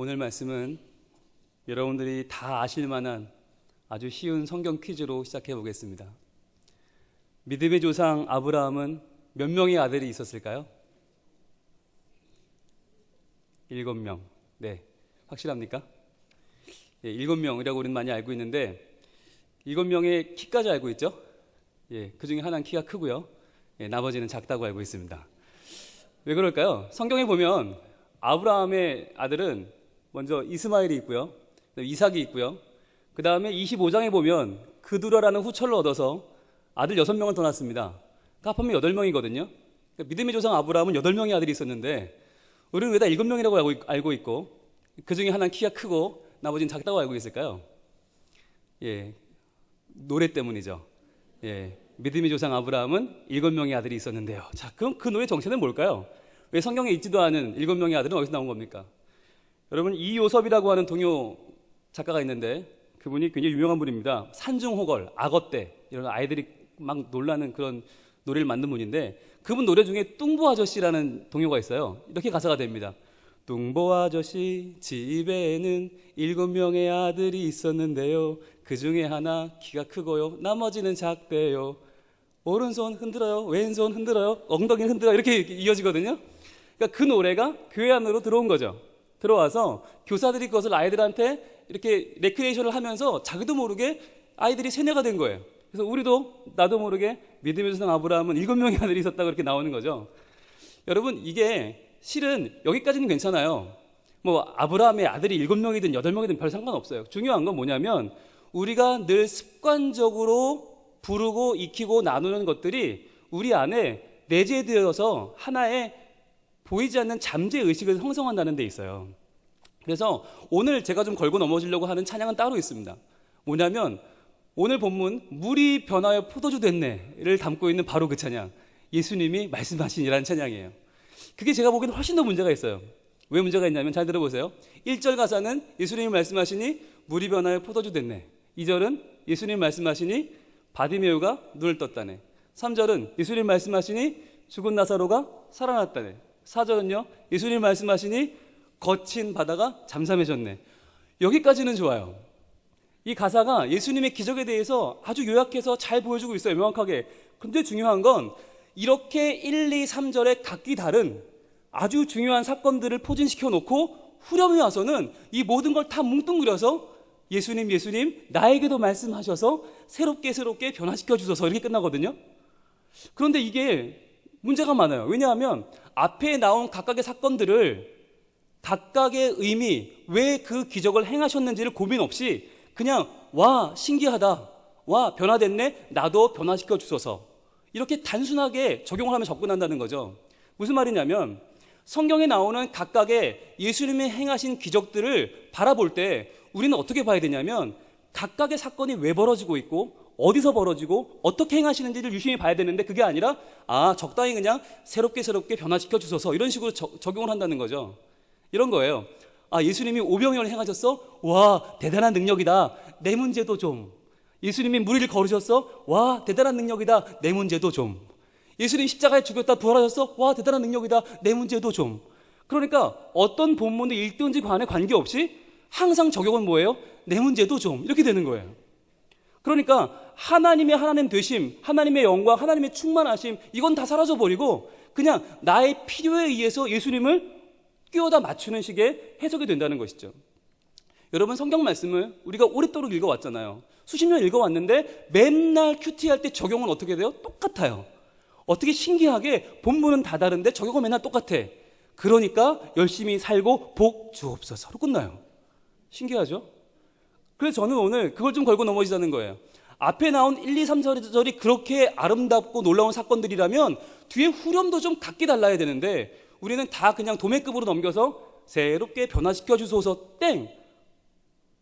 오늘 말씀은 여러분들이 다 아실 만한 아주 쉬운 성경 퀴즈로 시작해 보겠습니다. 믿음의 조상 아브라함은 몇 명의 아들이 있었을까요? 7명. 네, 확실합니까? 예, 7명이라고 우리는 많이 알고 있는데 7명의 키까지 알고 있죠? 예, 그 중에 하나는 키가 크고요. 예, 나머지는 작다고 알고 있습니다. 왜 그럴까요? 성경에 보면 아브라함의 아들은 먼저 이스마엘이 있고요. 이삭이 있고요. 그 다음에 25장에 보면 그두라라는 후처를 얻어서 아들 6명을 더 낳습니다. 합하면 8명이거든요. 그러니까 믿음의 조상 아브라함은 8명의 아들이 있었는데 우리는 왜 다 7명이라고 알고 있고 그 중에 하나는 키가 크고 나머지는 작다고 알고 있을까요? 예, 노래 때문이죠. 예, 믿음의 조상 아브라함은 7명의 아들이 있었는데요. 자, 그럼 그 노래 정체는 뭘까요? 왜 성경에 있지도 않은 7명의 아들은 어디서 나온 겁니까? 여러분, 이요섭이라고 하는 동요 작가가 있는데 그분이 굉장히 유명한 분입니다. 산중호걸, 악어떼 이런 아이들이 막 놀라는 그런 노래를 만든 분인데 그분 노래 중에 뚱보 아저씨라는 동요가 있어요. 이렇게 가사가 됩니다. 뚱보 아저씨 집에는 7명의 아들이 있었는데요. 그 중에 하나 키가 크고요. 나머지는 작대요. 오른손 흔들어요. 왼손 흔들어요. 엉덩이는 흔들어요. 이렇게 이어지거든요. 그러니까 그 노래가 교회 안으로 들어온 거죠. 들어와서 교사들이 그것을 아이들한테 이렇게 레크리에이션을 하면서 자기도 모르게 아이들이 세뇌가 된 거예요. 그래서 우리도 나도 모르게 믿음의 조상 아브라함은 7명의 아들이 있었다고 이렇게 나오는 거죠. 여러분, 이게 실은 여기까지는 괜찮아요. 뭐 아브라함의 아들이 7명이든 8명이든 별 상관없어요. 중요한 건 뭐냐면 우리가 늘 습관적으로 부르고 익히고 나누는 것들이 우리 안에 내재되어서 하나의 보이지 않는 잠재의식을 형성한다는 데 있어요. 그래서 오늘 제가 좀 걸고 넘어지려고 하는 찬양은 따로 있습니다. 뭐냐면 오늘 본문 물이 변하여 포도주 됐네를 담고 있는 바로 그 찬양, 예수님이 말씀하시니라는 찬양이에요. 그게 제가 보기에는 훨씬 더 문제가 있어요. 왜 문제가 있냐면 잘 들어보세요. 1절 가사는 예수님이 말씀하시니 물이 변하여 포도주 됐네. 2절은 예수님 말씀하시니 바디메오가 눈을 떴다네. 3절은 예수님 말씀하시니 죽은 나사로가 살아났다네. 4절은요 예수님 말씀하시니 거친 바다가 잠잠해졌네. 여기까지는 좋아요. 이 가사가 예수님의 기적에 대해서 아주 요약해서 잘 보여주고 있어요, 명확하게. 근데 중요한 건 이렇게 1, 2, 3절에 각기 다른 아주 중요한 사건들을 포진시켜 놓고 후렴이 와서는 이 모든 걸 다 뭉뚱그려서 예수님 나에게도 말씀하셔서 새롭게 변화시켜 주셔서 이렇게 끝나거든요. 그런데 이게 문제가 많아요. 왜냐하면 앞에 나온 각각의 사건들을 각각의 의미, 왜 그 기적을 행하셨는지를 고민 없이 그냥 와 신기하다, 와 변화됐네, 나도 변화시켜 주소서, 이렇게 단순하게 적용을 하면 접근한다는 거죠. 무슨 말이냐면 성경에 나오는 각각의 예수님이 행하신 기적들을 바라볼 때 우리는 어떻게 봐야 되냐면 각각의 사건이 왜 벌어지고 있고 어디서 벌어지고 어떻게 행하시는지를 유심히 봐야 되는데 그게 아니라 적당히 그냥 새롭게 변화시켜 주소서 이런 식으로 적용을 한다는 거죠. 이런 거예요. 예수님이 오병이어를 행하셨어? 와 대단한 능력이다. 내 문제도 좀. 예수님이 무리를 걸으셨어? 와 대단한 능력이다. 내 문제도 좀. 예수님 십자가에 죽였다 부활하셨어? 와 대단한 능력이다. 내 문제도 좀. 그러니까 어떤 본문도 읽든지 간에 관계없이 항상 적용은 뭐예요? 내 문제도 좀. 이렇게 되는 거예요. 그러니까 하나님의 하나님 되심, 하나님의 영광, 하나님의 충만하심, 이건 다 사라져버리고 그냥 나의 필요에 의해서 예수님을 끼워다 맞추는 식의 해석이 된다는 것이죠. 여러분, 성경 말씀을 우리가 오랫도록 읽어왔잖아요. 수십 년 읽어왔는데 맨날 큐티할 때 적용은 어떻게 돼요? 똑같아요. 어떻게 신기하게 본문은 다 다른데 적용은 맨날 똑같아. 그러니까 열심히 살고 복 주옵소서로 끝나요. 신기하죠? 그래서 저는 오늘 그걸 좀 걸고 넘어지자는 거예요. 앞에 나온 1, 2, 3절이 그렇게 아름답고 놀라운 사건들이라면 뒤에 후렴도 좀 각기 달라야 되는데 우리는 다 그냥 도매급으로 넘겨서 새롭게 변화시켜 주소서 땡.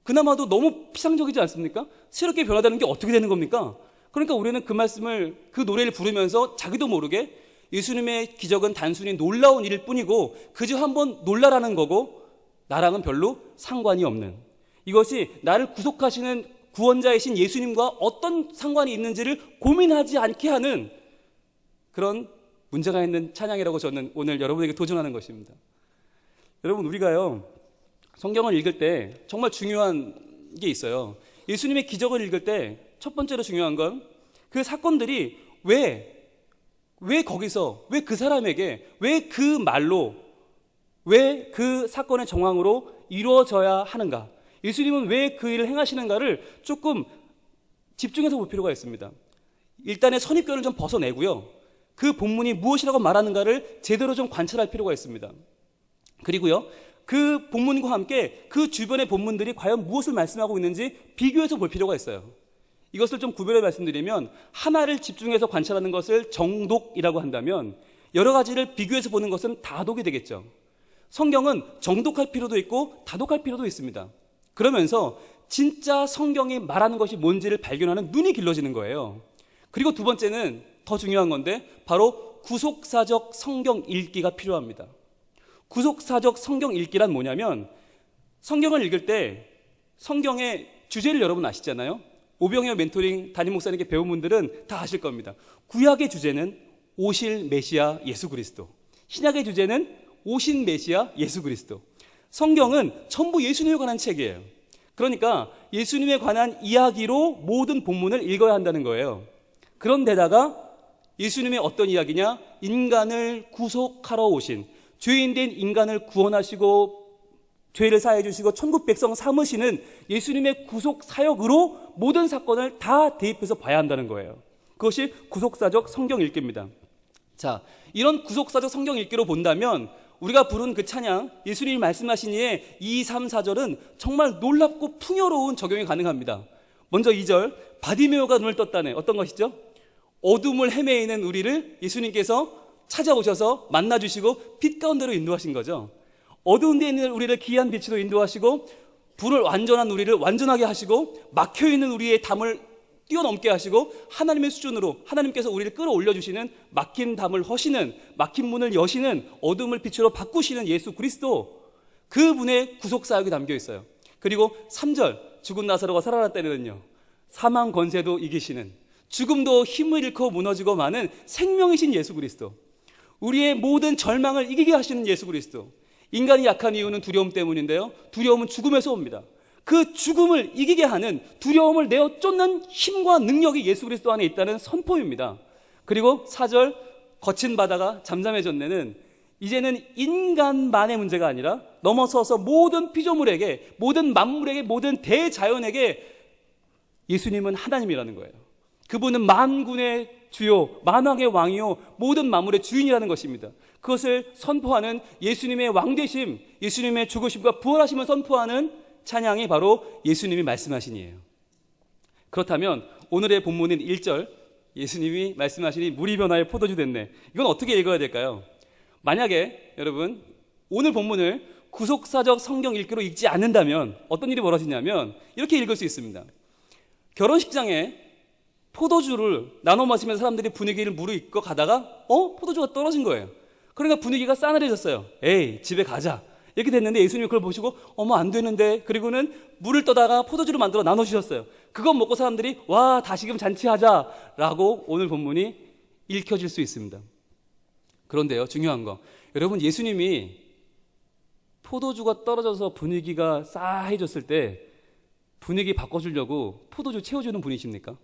그나마도 너무 피상적이지 않습니까? 새롭게 변화되는 게 어떻게 되는 겁니까? 그러니까 우리는 그 말씀을, 그 노래를 부르면서 자기도 모르게 예수님의 기적은 단순히 놀라운 일일 뿐이고 그저 한번 놀라라는 거고 나랑은 별로 상관이 없는, 이것이 나를 구속하시는 구원자이신 예수님과 어떤 상관이 있는지를 고민하지 않게 하는 그런 문제가 있는 찬양이라고 저는 오늘 여러분에게 도전하는 것입니다. 여러분, 우리가요 성경을 읽을 때 정말 중요한 게 있어요. 예수님의 기적을 읽을 때 첫 번째로 중요한 건 그 사건들이 왜 거기서, 왜 그 사람에게, 왜 그 말로, 왜 그 사건의 정황으로 이루어져야 하는가, 예수님은 왜 그 일을 행하시는가를 조금 집중해서 볼 필요가 있습니다. 일단의 선입견을 좀 벗어내고요, 그 본문이 무엇이라고 말하는가를 제대로 좀 관찰할 필요가 있습니다. 그리고요, 그 본문과 함께 그 주변의 본문들이 과연 무엇을 말씀하고 있는지 비교해서 볼 필요가 있어요. 이것을 좀 구별해 말씀드리면, 하나를 집중해서 관찰하는 것을 정독이라고 한다면, 여러 가지를 비교해서 보는 것은 다독이 되겠죠. 성경은 정독할 필요도 있고 다독할 필요도 있습니다. 그러면서 진짜 성경이 말하는 것이 뭔지를 발견하는 눈이 길러지는 거예요. 그리고 두 번째는 더 중요한 건데, 바로 구속사적 성경 읽기가 필요합니다. 구속사적 성경 읽기란 뭐냐면, 성경을 읽을 때 성경의 주제를 여러분 아시잖아요. 오병이어 멘토링 담임 목사님께 배운 분들은 다 아실 겁니다. 구약의 주제는 오실 메시아 예수 그리스도, 신약의 주제는 오신 메시아 예수 그리스도. 성경은 전부 예수님에 관한 책이에요. 그러니까 예수님에 관한 이야기로 모든 본문을 읽어야 한다는 거예요. 그런데다가 예수님의 어떤 이야기냐? 인간을 구속하러 오신, 죄인된 인간을 구원하시고 죄를 사해 주시고 천국 백성 삼으시는 예수님의 구속 사역으로 모든 사건을 다 대입해서 봐야 한다는 거예요. 그것이 구속사적 성경 읽기입니다. 자, 이런 구속사적 성경 읽기로 본다면 우리가 부른 그 찬양, 예수님이 말씀하신 이에 2, 3, 4절은 정말 놀랍고 풍요로운 적용이 가능합니다. 먼저 2절, 바디메오가 눈을 떴다네. 어떤 것이죠? 어둠을 헤매이는 우리를 예수님께서 찾아오셔서 만나주시고 빛 가운데로 인도하신 거죠. 어두운 데 있는 우리를 귀한 빛으로 인도하시고, 불을 완전한 우리를 완전하게 하시고, 막혀있는 우리의 담을 뛰어넘게 하시고, 하나님의 수준으로 하나님께서 우리를 끌어올려주시는, 막힌 담을 허시는, 막힌 문을 여시는, 어둠을 빛으로 바꾸시는 예수 그리스도, 그분의 구속사역이 담겨 있어요. 그리고 3절, 죽은 나사로가 살아났다는요, 사망 권세도 이기시는, 죽음도 힘을 잃고 무너지고 마는 생명이신 예수 그리스도, 우리의 모든 절망을 이기게 하시는 예수 그리스도. 인간이 약한 이유는 두려움 때문인데요, 두려움은 죽음에서 옵니다. 그 죽음을 이기게 하는, 두려움을 내어 쫓는 힘과 능력이 예수 그리스도 안에 있다는 선포입니다. 그리고 4절, 거친 바다가 잠잠해졌네는 이제는 인간만의 문제가 아니라 넘어서서 모든 피조물에게, 모든 만물에게, 모든 대자연에게 예수님은 하나님이라는 거예요. 그분은 만군의 주요, 만왕의 왕이요, 모든 만물의 주인이라는 것입니다. 그것을 선포하는 예수님의 왕되심, 예수님의 죽으심과 부활하심을 선포하는 찬양이 바로 예수님이 말씀하신 이에요. 그렇다면 오늘의 본문인 1절, 예수님이 말씀하시니 물이 변하여 포도주 됐네. 이건 어떻게 읽어야 될까요? 만약에 여러분 오늘 본문을 구속사적 성경 읽기로 읽지 않는다면 어떤 일이 벌어지냐면 이렇게 읽을 수 있습니다. 결혼식장에 포도주를 나눠 마시면서 사람들이 분위기를 무르익고 가다가 포도주가 떨어진 거예요. 그러니까 분위기가 싸늘해졌어요. 에이, 집에 가자. 이렇게 됐는데 예수님이 그걸 보시고 어머 안 되는데, 그리고는 물을 떠다가 포도주를 만들어 나눠주셨어요. 그거 먹고 사람들이 와 다시금 잔치하자라고 오늘 본문이 읽혀질 수 있습니다. 그런데요, 중요한 거, 여러분 예수님이 포도주가 떨어져서 분위기가 싸해졌을 때 분위기 바꿔주려고 포도주 채워주는 분이십니까?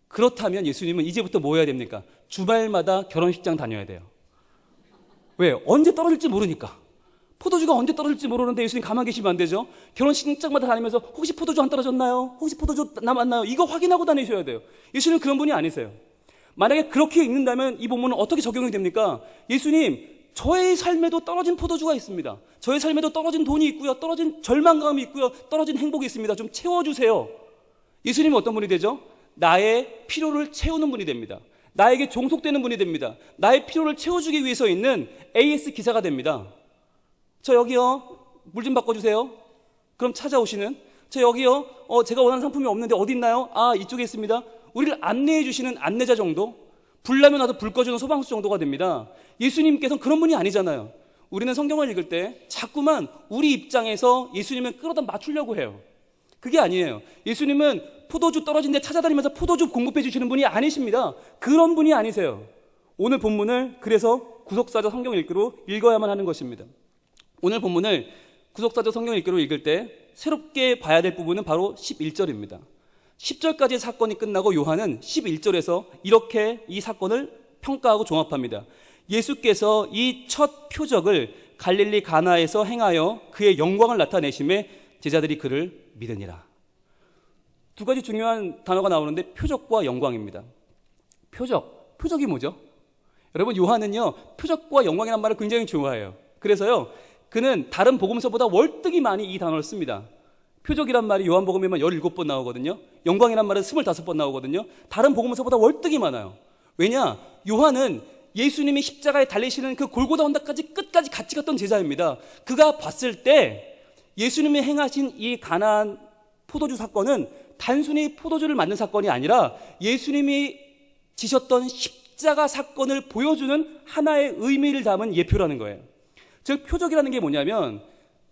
그렇다면 예수님은 이제부터 뭐 해야 됩니까? 주말마다 결혼식장 다녀야 돼요. 왜? 언제 떨어질지 모르니까. 포도주가 언제 떨어질지 모르는데 예수님 가만히 계시면 안 되죠. 결혼식장마다 다니면서 혹시 포도주 안 떨어졌나요? 혹시 포도주 남았나요? 이거 확인하고 다니셔야 돼요. 예수님은 그런 분이 아니세요. 만약에 그렇게 읽는다면 이 본문은 어떻게 적용이 됩니까? 예수님, 저의 삶에도 떨어진 포도주가 있습니다. 저의 삶에도 떨어진 돈이 있고요, 떨어진 절망감이 있고요, 떨어진 행복이 있습니다. 좀 채워주세요. 예수님은 어떤 분이 되죠? 나의 필요를 채우는 분이 됩니다. 나에게 종속되는 분이 됩니다. 나의 필요를 채워주기 위해서 있는 AS 기사가 됩니다. 저 여기요, 물 좀 바꿔주세요. 그럼 찾아오시는, 저 여기요, 제가 원하는 상품이 없는데 어디 있나요? 아, 이쪽에 있습니다. 우리를 안내해 주시는 안내자 정도, 불나면 와서 불 꺼주는 소방수 정도가 됩니다. 예수님께서는 그런 분이 아니잖아요. 우리는 성경을 읽을 때 자꾸만 우리 입장에서 예수님을 끌어다 맞추려고 해요. 그게 아니에요. 예수님은 포도주 떨어진 데 찾아다니면서 포도주 공급해 주시는 분이 아니십니다. 그런 분이 아니세요. 오늘 본문을 그래서 구속사적 성경 읽기로 읽어야만 하는 것입니다. 오늘 본문을 구속사적 성경 읽기로 읽을 때 새롭게 봐야 될 부분은 바로 11절입니다. 10절까지의 사건이 끝나고 요한은 11절에서 이렇게 이 사건을 평가하고 종합합니다. 예수께서 이 첫 표적을 갈릴리 가나에서 행하여 그의 영광을 나타내심에 제자들이 그를 믿으니라. 두 가지 중요한 단어가 나오는데 표적과 영광입니다. 표적이 뭐죠? 여러분, 요한은요 표적과 영광이라는 말을 굉장히 좋아해요. 그래서요 그는 다른 복음서보다 월등히 많이 이 단어를 씁니다. 표적이란 말이 요한복음에만 17번 나오거든요. 영광이란 말은 25번 나오거든요. 다른 복음서보다 월등히 많아요. 왜냐? 요한은 예수님이 십자가에 달리시는 그 골고다 언덕까지 끝까지 같이 갔던 제자입니다. 그가 봤을 때 예수님이 행하신 이 가나안 포도주 사건은 단순히 포도주를 만든 사건이 아니라 예수님이 지셨던 십자가 사건을 보여주는 하나의 의미를 담은 예표라는 거예요. 즉 표적이라는 게 뭐냐면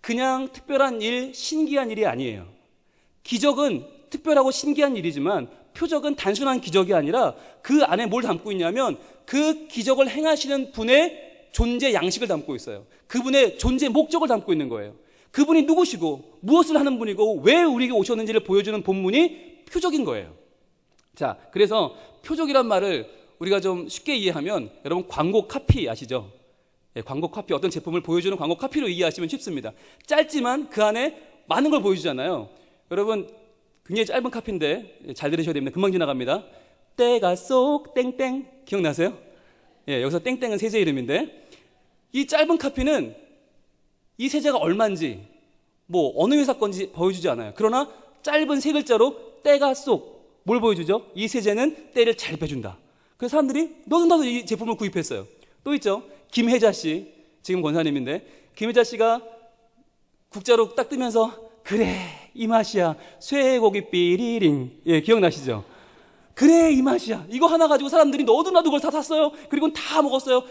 그냥 특별한 일, 신기한 일이 아니에요. 기적은 특별하고 신기한 일이지만 표적은 단순한 기적이 아니라 그 안에 뭘 담고 있냐면 그 기적을 행하시는 분의 존재 양식을 담고 있어요. 그분의 존재 목적을 담고 있는 거예요. 그분이 누구시고 무엇을 하는 분이고 왜 우리에게 오셨는지를 보여주는 본문이 표적인 거예요. 자, 그래서 표적이란 말을 우리가 좀 쉽게 이해하면 여러분 광고 카피 아시죠? 예, 광고 카피, 어떤 제품을 보여주는 광고 카피로 이해하시면 쉽습니다. 짧지만 그 안에 많은 걸 보여주잖아요. 여러분 굉장히 짧은 카피인데 잘 들으셔야 됩니다. 금방 지나갑니다. 때가 쏙 땡땡 기억나세요? 예, 여기서 땡땡은 세제 이름인데 이 짧은 카피는 이 세제가 얼마인지 뭐 어느 회사 건지 보여주지 않아요. 그러나 짧은 세 글자로 때가 쏙 뭘 보여주죠? 이 세제는 때를 잘 빼준다. 그래서 사람들이 너도 이 제품을 구입했어요. 또 있죠. 김혜자 씨, 지금 권사님인데 김혜자 씨가 국자로 딱 뜨면서 그래 이 맛이야 쇠고기 삐리링, 예, 기억나시죠? 그래 이 맛이야. 이거 하나 가지고 사람들이 너도 나도 그걸 다 샀어요. 그리고 다 먹었어요.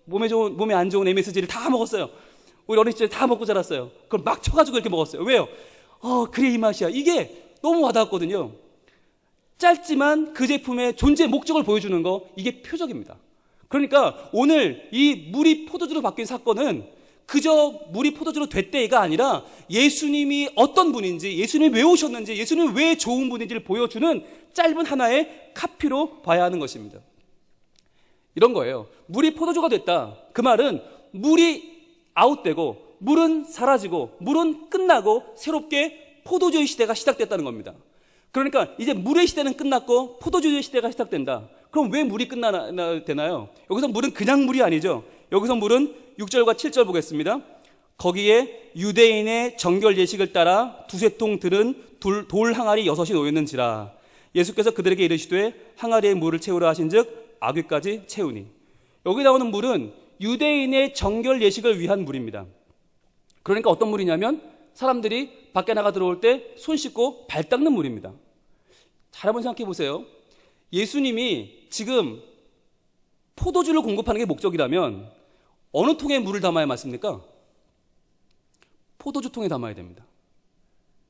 몸에 안 좋은 MSG를 다 먹었어요. 우리 어린 시절에 다 먹고 자랐어요. 그걸 막 쳐가지고 이렇게 먹었어요. 왜요? 그래 이 맛이야. 이게 너무 와닿았거든요. 짧지만 그 제품의 존재 목적을 보여주는 거, 이게 표적입니다. 그러니까 오늘 이 물이 포도주로 바뀐 사건은 그저 물이 포도주로 됐대가 아니라 예수님이 어떤 분인지, 예수님이 왜 오셨는지, 예수님이 왜 좋은 분인지를 보여주는 짧은 하나의 카피로 봐야 하는 것입니다. 이런 거예요. 물이 포도주가 됐다. 그 말은 물이 아웃되고 물은 사라지고 물은 끝나고 새롭게 포도주의 시대가 시작됐다는 겁니다. 그러니까 이제 물의 시대는 끝났고 포도주의 시대가 시작된다. 그럼 왜 물이 되나요? 여기서 물은 그냥 물이 아니죠. 여기서 물은 6절과 7절 보겠습니다. 거기에 유대인의 정결 예식을 따라 두세 통 들은 돌 항아리 6이 놓였는지라. 예수께서 그들에게 이르시되 항아리에 물을 채우라 하신즉 아귀까지 채우니. 여기 나오는 물은 유대인의 정결 예식을 위한 물입니다. 그러니까 어떤 물이냐면 사람들이 밖에 나가 들어올 때 손 씻고 발 닦는 물입니다. 잘 한번 생각해 보세요. 예수님이 지금 포도주를 공급하는 게 목적이라면 어느 통에 물을 담아야 맞습니까? 포도주 통에 담아야 됩니다.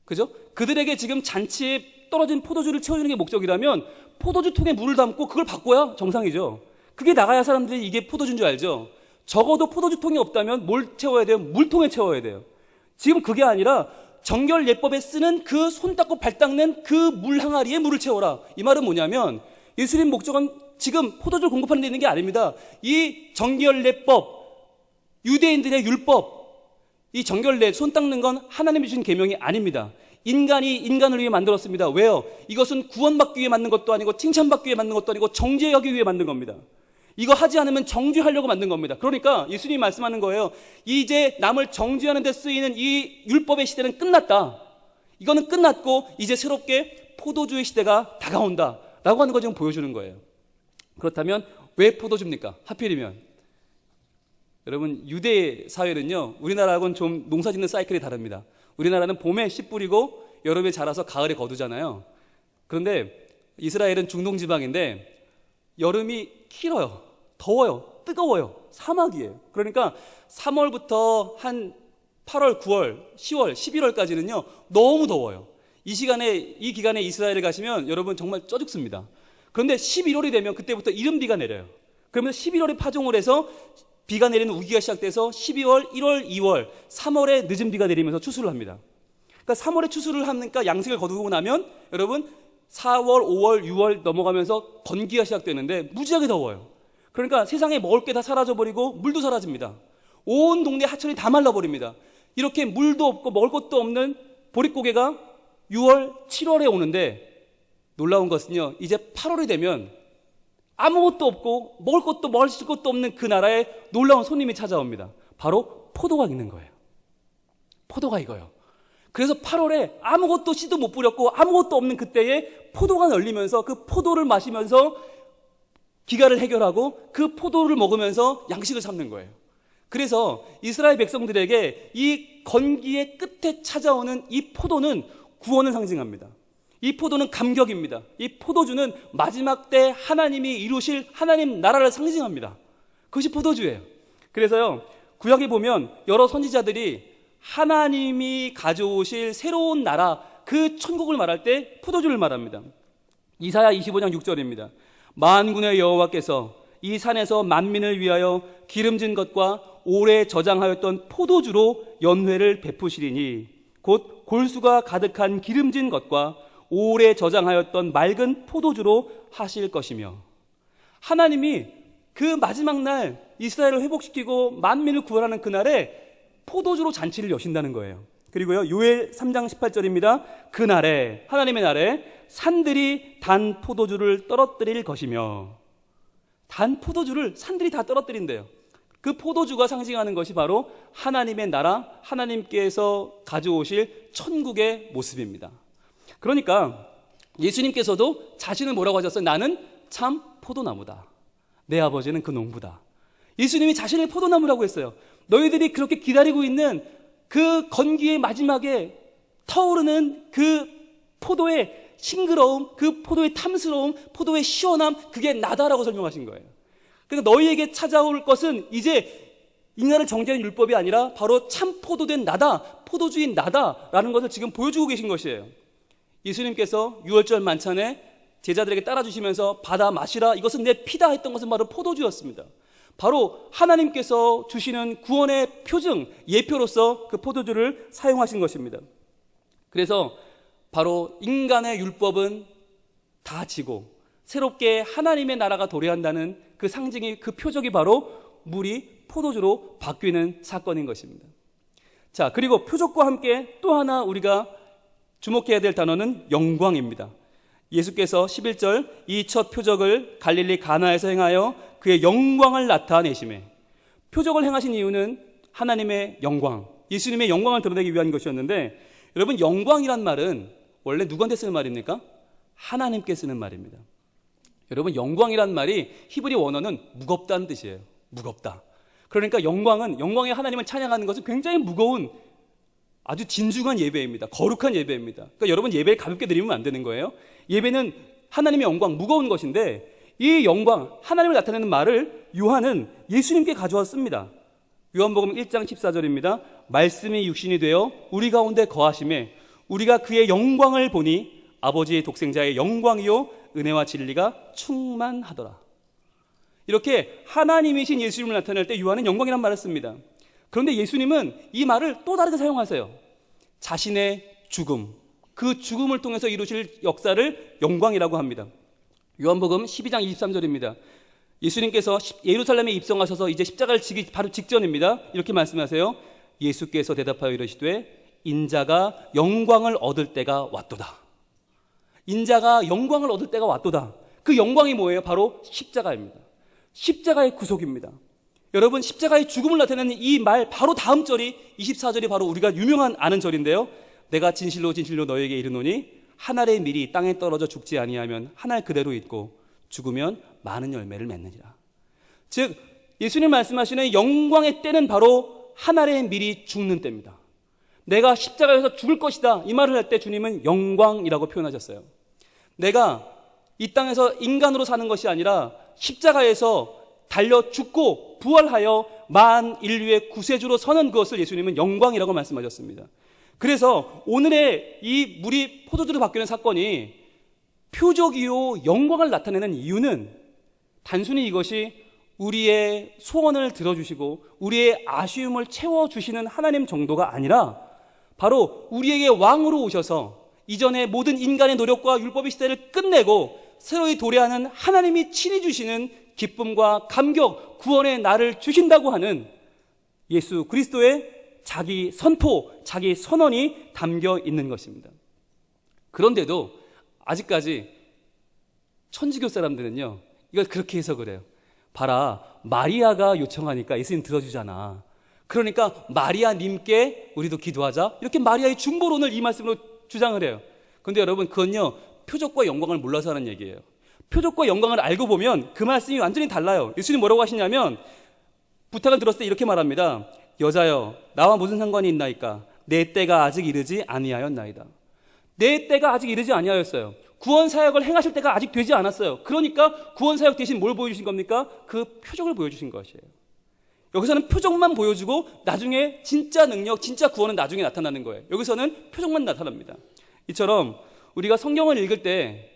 그죠? 그들에게 지금 잔치에 떨어진 포도주를 채워주는 게 목적이라면 포도주 통에 물을 담고 그걸 바꿔야 정상이죠. 그게 나가야 사람들이 이게 포도주인 줄 알죠. 적어도 포도주 통이 없다면 뭘 채워야 돼요? 물통에 채워야 돼요. 지금 그게 아니라 정결 예법에 쓰는 그 손 닦고 발 닦는 그 물 항아리에 물을 채워라. 이 말은 뭐냐면 예수님 목적은 지금 포도주를 공급하는 데 있는 게 아닙니다. 이 정결 예법, 유대인들의 율법, 이 정결례, 손 닦는 건 하나님이 주신 계명이 아닙니다. 인간이 인간을 위해 만들었습니다. 왜요? 이것은 구원받기 위해 만든 것도 아니고 칭찬받기 위해 만든 것도 아니고 정죄하기 위해 만든 겁니다. 이거 하지 않으면 정죄하려고 만든 겁니다. 그러니까 예수님이 말씀하는 거예요. 이제 남을 정죄하는 데 쓰이는 이 율법의 시대는 끝났다. 이거는 끝났고 이제 새롭게 포도주의 시대가 다가온다 라고 하는 거 지금 보여주는 거예요. 그렇다면 왜 포도주입니까? 하필이면 여러분, 유대 사회는요, 우리나라하고는 좀 농사 짓는 사이클이 다릅니다. 우리나라는 봄에 씨 뿌리고 여름에 자라서 가을에 거두잖아요. 그런데 이스라엘은 중동 지방인데 여름이 길어요. 더워요. 뜨거워요. 사막이에요. 그러니까 3월부터 한 8월, 9월, 10월, 11월까지는요 너무 더워요. 이 기간에 이스라엘을 가시면 여러분 정말 쪄 죽습니다. 그런데 11월이 되면 그때부터 이른비가 내려요. 그러면 11월에 파종을 해서 비가 내리는 우기가 시작돼서 12월, 1월, 2월, 3월에 늦은 비가 내리면서 추수를 합니다. 그러니까 3월에 추수를 하니까 양식을 거두고 나면 여러분 4월, 5월, 6월 넘어가면서 건기가 시작되는데 무지하게 더워요. 그러니까 세상에 먹을 게 다 사라져버리고 물도 사라집니다. 온 동네 하천이 다 말라버립니다. 이렇게 물도 없고 먹을 것도 없는 보릿고개가 6월, 7월에 오는데 놀라운 것은요, 이제 8월이 되면 아무것도 없고 먹을 것도 마실 것도 없는 그 나라에 놀라운 손님이 찾아옵니다. 바로 포도가 있는 거예요. 포도가 익어요. 그래서 8월에 아무것도 씨도 못 뿌렸고 아무것도 없는 그때에 포도가 열리면서 그 포도를 마시면서 기가를 해결하고 그 포도를 먹으면서 양식을 삼는 거예요. 그래서 이스라엘 백성들에게 이 건기의 끝에 찾아오는 이 포도는 구원을 상징합니다. 이 포도는 감격입니다. 이 포도주는 마지막 때 하나님이 이루실 하나님 나라를 상징합니다. 그것이 포도주예요. 그래서요, 구약에 보면 여러 선지자들이 하나님이 가져오실 새로운 나라, 그 천국을 말할 때 포도주를 말합니다. 이사야 25장 6절입니다. 만군의 여호와께서 이 산에서 만민을 위하여 기름진 것과 오래 저장하였던 포도주로 연회를 베푸시리니 곧 골수가 가득한 기름진 것과 오래 저장하였던 맑은 포도주로 하실 것이며, 하나님이 그 마지막 날 이스라엘을 회복시키고 만민을 구원하는 그날에 포도주로 잔치를 여신다는 거예요. 그리고요, 요엘 3장 18절입니다. 그날에, 하나님의 날에 산들이 단 포도주를 떨어뜨릴 것이며, 단 포도주를 산들이 다 떨어뜨린대요. 그 포도주가 상징하는 것이 바로 하나님의 나라, 하나님께서 가져오실 천국의 모습입니다. 그러니까 예수님께서도 자신을 뭐라고 하셨어요? 나는 참 포도나무다. 내 아버지는 그 농부다. 예수님이 자신을 포도나무라고 했어요. 너희들이 그렇게 기다리고 있는 그 건기의 마지막에 터오르는 그 포도의 싱그러움, 그 포도의 탐스러움, 포도의 시원함, 그게 나다라고 설명하신 거예요. 그러니까 너희에게 찾아올 것은 이제 인간을 정죄하는 율법이 아니라 바로 참 포도된 나다, 포도주인 나다라는 것을 지금 보여주고 계신 것이에요. 예수님께서 유월절 만찬에 제자들에게 따라주시면서 받아 마시라, 이것은 내 피다 했던 것은 바로 포도주였습니다. 바로 하나님께서 주시는 구원의 표징, 예표로서 그 포도주를 사용하신 것입니다. 그래서 바로 인간의 율법은 다 지고 새롭게 하나님의 나라가 도래한다는 그 상징이, 그 표적이 바로 물이 포도주로 바뀌는 사건인 것입니다. 자, 그리고 표적과 함께 또 하나 우리가 주목해야 될 단어는 영광입니다. 예수께서 11절 이 첫 표적을 갈릴리 가나에서 행하여 그의 영광을 나타내시매, 표적을 행하신 이유는 하나님의 영광, 예수님의 영광을 드러내기 위한 것이었는데, 여러분, 영광이란 말은 원래 누구한테 쓰는 말입니까? 하나님께 쓰는 말입니다. 여러분, 영광이란 말이 히브리 원어는 무겁다는 뜻이에요. 무겁다. 그러니까 영광의 하나님을 찬양하는 것은 굉장히 무거운 아주 진중한 예배입니다. 거룩한 예배입니다. 그러니까 여러분, 예배를 가볍게 드리면 안 되는 거예요. 예배는 하나님의 영광, 무거운 것인데, 이 영광, 하나님을 나타내는 말을 요한은 예수님께 가져왔습니다. 요한복음 1장 14절입니다. 말씀이 육신이 되어 우리 가운데 거하심에 우리가 그의 영광을 보니 아버지의 독생자의 영광이요 은혜와 진리가 충만하더라. 이렇게 하나님이신 예수님을 나타낼 때 요한은 영광이란 말을 씁니다. 그런데 예수님은 이 말을 또 다르게 사용하세요. 자신의 죽음, 그 죽음을 통해서 이루실 역사를 영광이라고 합니다. 요한복음 12장 23절입니다. 예수님께서 예루살렘에 입성하셔서 이제 십자가를 지기 바로 직전입니다. 이렇게 말씀하세요. 예수께서 대답하여 이르시되 인자가 영광을 얻을 때가 왔도다. 인자가 영광을 얻을 때가 왔도다. 그 영광이 뭐예요? 바로 십자가입니다. 십자가의 구속입니다. 여러분, 십자가의 죽음을 나타내는 이 말 바로 다음 절이 24절이 바로 우리가 유명한 아는 절인데요. 내가 진실로 진실로 너에게 이르노니 한 알의 밀이 땅에 떨어져 죽지 아니하면 한 알 그대로 있고 죽으면 많은 열매를 맺느니라. 즉, 예수님 말씀하시는 영광의 때는 바로 한 알의 밀이 죽는 때입니다. 내가 십자가에서 죽을 것이다, 이 말을 할 때 주님은 영광이라고 표현하셨어요. 내가 이 땅에서 인간으로 사는 것이 아니라 십자가에서 달려 죽고 부활하여 만 인류의 구세주로 서는 것을 예수님은 영광이라고 말씀하셨습니다. 그래서 오늘의 이 물이 포도주로 바뀌는 사건이 표적이요 영광을 나타내는 이유는 단순히 이것이 우리의 소원을 들어주시고 우리의 아쉬움을 채워주시는 하나님 정도가 아니라 바로 우리에게 왕으로 오셔서 이전의 모든 인간의 노력과 율법의 시대를 끝내고 새로이 도래하는 하나님이 친히 주시는 기쁨과 감격, 구원의 날을 주신다고 하는 예수 그리스도의 자기 선포, 자기 선언이 담겨 있는 것입니다. 그런데도 아직까지 천주교 사람들은요, 이걸 그렇게 해석을 해요. 봐라, 마리아가 요청하니까 예수님 들어주잖아. 그러니까 마리아님께 우리도 기도하자. 이렇게 마리아의 중보론을 이 말씀으로 주장을 해요. 그런데 여러분, 그건요, 표적과 영광을 몰라서 하는 얘기예요. 표적과 영광을 알고 보면 그 말씀이 완전히 달라요. 예수님 뭐라고 하시냐면, 부탁을 들었을 때 이렇게 말합니다. 여자여, 나와 무슨 상관이 있나이까? 내 때가 아직 이르지 아니하였나이다. 내 때가 아직 이르지 아니하였어요. 구원 사역을 행하실 때가 아직 되지 않았어요. 그러니까 구원 사역 대신 뭘 보여주신 겁니까? 그 표적을 보여주신 것이에요. 여기서는 표적만 보여주고 나중에 진짜 능력, 진짜 구원은 나중에 나타나는 거예요. 여기서는 표적만 나타납니다. 이처럼 우리가 성경을 읽을 때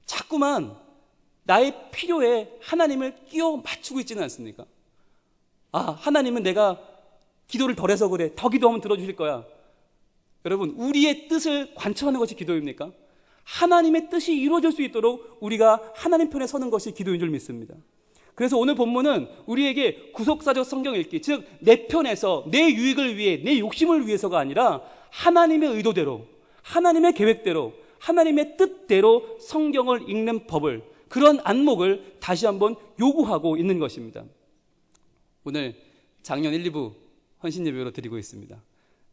자꾸만 나의 필요에 하나님을 끼워 맞추고 있지는 않습니까? 아, 하나님은 내가 기도를 덜 해서 그래. 더 기도하면 들어주실 거야. 여러분, 우리의 뜻을 관철하는 것이 기도입니까? 하나님의 뜻이 이루어질 수 있도록 우리가 하나님 편에 서는 것이 기도인 줄 믿습니다. 그래서 오늘 본문은 우리에게 구속사적 성경 읽기, 즉 내 편에서 내 유익을 위해, 내 욕심을 위해서가 아니라 하나님의 의도대로, 하나님의 계획대로, 하나님의 뜻대로 성경을 읽는 법을, 그런 안목을 다시 한번 요구하고 있는 것입니다. 오늘 작년 1, 2부 헌신 예배로 드리고 있습니다.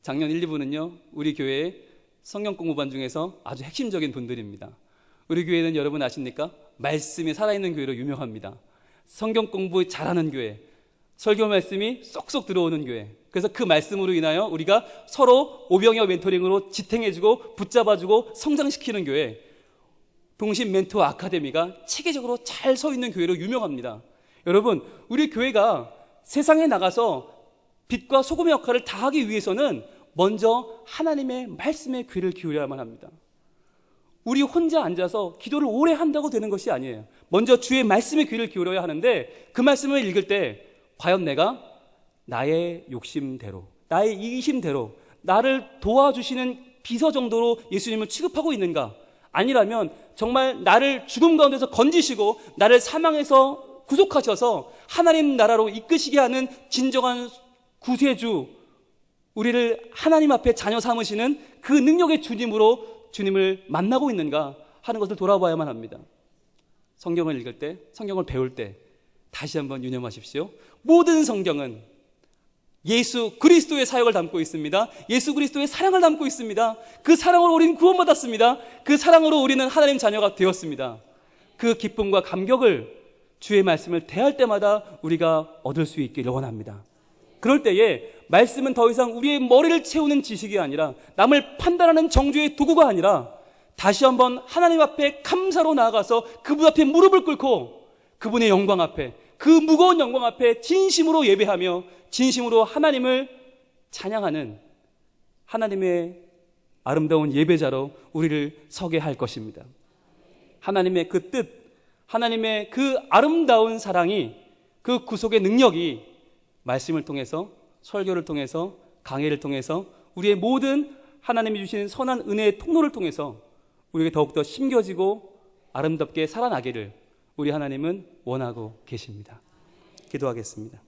작년 1, 2부는요, 우리 교회의 성경 공부반 중에서 아주 핵심적인 분들입니다. 우리 교회는 여러분 아십니까? 말씀이 살아있는 교회로 유명합니다. 성경 공부 잘하는 교회, 설교 말씀이 쏙쏙 들어오는 교회. 그래서 그 말씀으로 인하여 우리가 서로 오병이어 멘토링으로 지탱해주고 붙잡아주고 성장시키는 교회, 동심 멘토 아카데미가 체계적으로 잘 서 있는 교회로 유명합니다. 여러분, 우리 교회가 세상에 나가서 빛과 소금의 역할을 다하기 위해서는 먼저 하나님의 말씀에 귀를 기울여야만 합니다. 우리 혼자 앉아서 기도를 오래 한다고 되는 것이 아니에요. 먼저 주의 말씀에 귀를 기울여야 하는데, 그 말씀을 읽을 때 과연 내가 나의 욕심대로, 나의 이기심대로 나를 도와주시는 비서 정도로 예수님을 취급하고 있는가? 아니라면 정말 나를 죽음 가운데서 건지시고 나를 사망에서 구속하셔서 하나님 나라로 이끄시게 하는 진정한 구세주, 우리를 하나님 앞에 자녀 삼으시는 그 능력의 주님으로 주님을 만나고 있는가 하는 것을 돌아봐야만 합니다. 성경을 읽을 때, 성경을 배울 때 다시 한번 유념하십시오. 모든 성경은 예수 그리스도의 사역을 담고 있습니다. 예수 그리스도의 사랑을 담고 있습니다. 그 사랑으로 우리는 구원받았습니다. 그 사랑으로 우리는 하나님 자녀가 되었습니다. 그 기쁨과 감격을 주의 말씀을 대할 때마다 우리가 얻을 수 있기를 원합니다. 그럴 때에 말씀은 더 이상 우리의 머리를 채우는 지식이 아니라, 남을 판단하는 정죄의 도구가 아니라, 다시 한번 하나님 앞에 감사로 나아가서 그분 앞에 무릎을 꿇고 그분의 영광 앞에, 그 무거운 영광 앞에 진심으로 예배하며 진심으로 하나님을 찬양하는 하나님의 아름다운 예배자로 우리를 서게 할 것입니다. 하나님의 그 뜻, 하나님의 그 아름다운 사랑이, 그 구속의 능력이 말씀을 통해서, 설교를 통해서, 강해를 통해서, 우리의 모든 하나님이 주신 선한 은혜의 통로를 통해서 우리에게 더욱더 심겨지고 아름답게 살아나기를 우리 하나님은 원하고 계십니다. 기도하겠습니다.